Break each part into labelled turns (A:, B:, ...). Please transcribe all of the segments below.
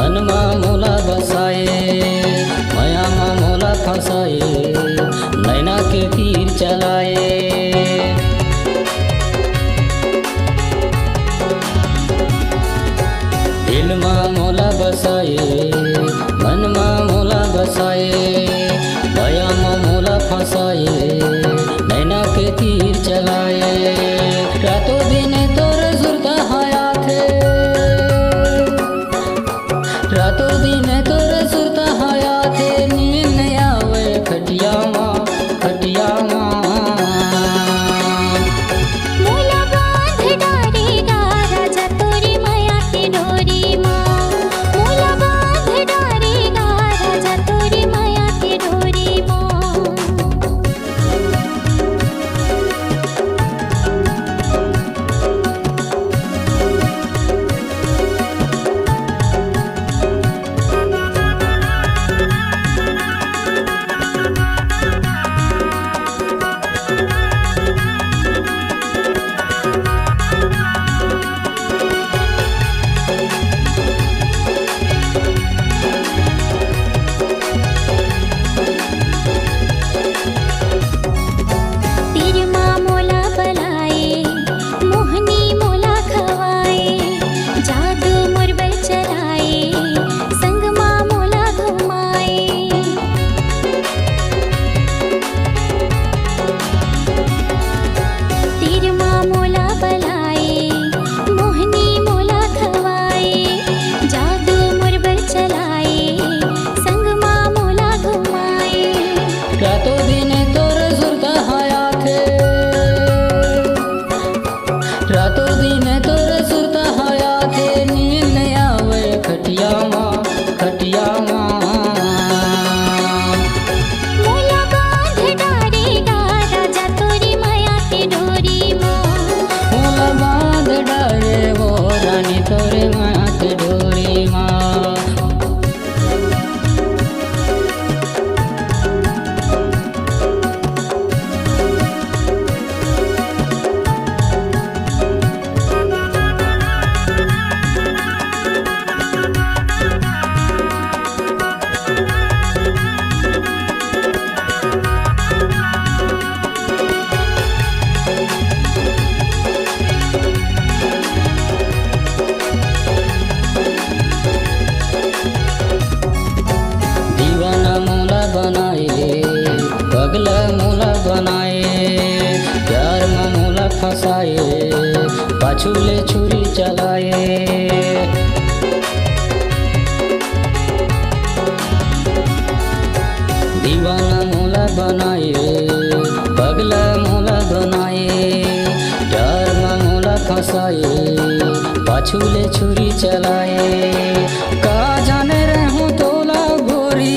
A: मनमा मोला बसाए, मायामा मोला फसाए, नैना के तीर चलाए। दिलमा मोला बसाए, मनमा मोला बसाए, मायामा मोला फसाए, नैना के तीर चलाए। रातों दिन तोरे सुरता हाया थे, रातों दिन तोरे सुरता हाया थे, नींद नहीं आवे खटिया माँ, खटिया माँ।
B: मोला बांध डारेगा राजा तोरी माया की डोरी माँ, मोला बांध डारेगा राजा तोरी माया की डोरी माँ।
A: रातों दिन तोरे सुरता हाया थे, रातों दिन तोरे सुरता हाया थे, नींद नहीं आवे खटिया माँ, खटिया माँ।
B: मोला बांध डारेगा राजा तोरी माया की डोरी माँ,
A: मोला बांध डारे वो रानी तोरे माया की डोरी माँ। पगला मोला बनाए, प्यार में मोला फसाए, पाछूले छुरी चलाए। दीवाना मोला बनाए, पगला मोला बनाए, प्यार में मोला फसाए, पाछूले छुरी चलाए। का जाने रहूं तोला गोरी,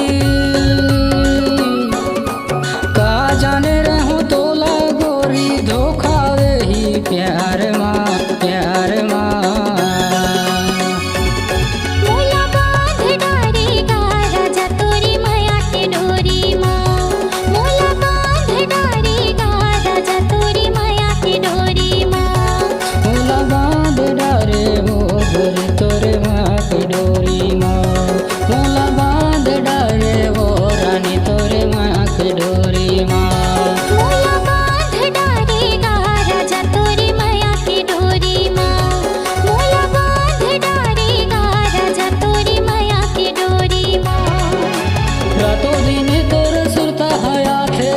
A: जाने रहूं तोला गोरी, धोखा ही प्यार माँ, प्यार माँ।
B: मोला बांध डारेगा राजा तोरी माया की डोरी माँ, मोला बांध डारेगा राजा तोरी माया की डोरी माँ।
A: मोला बांध डारे वो गोरी तोरे माँ की डोरी माँ, मोला बांध डारे वो रानी तोरे माँ की डोरी माँ।
B: मोला बांध डारेगा राजा तोरी माया की डोरी माँ, मोला बांध डारेगा राजा तोरी माया की डोरी माँ।
A: रातों दिन तोरे सुरता हाया थे,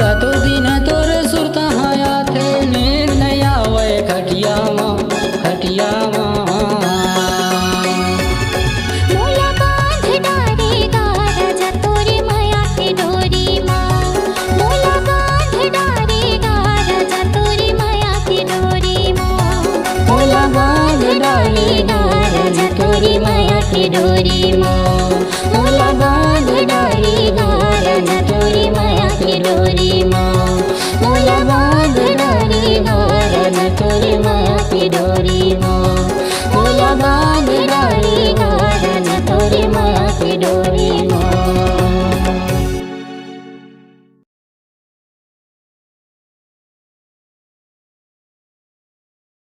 A: रातों दिन तोरे सुरता हाया थे, नींद नहीं आवे खटिया माँ, खटिया माँ।
B: मोला बांध डारेगा राजा तोरी माया की डोरी माँ, मोला बांध डारेगा राजा तोरी माया की डोरी माँ।
A: मोला बांध डारेगा राजा तोरी माया की डोरी माँ, मोला बांध डारेगा राजा तोरी माया की डोरी माँ, मोला बांध डारेगा राजा तोरी माया की डोरी माँ, मोला बांध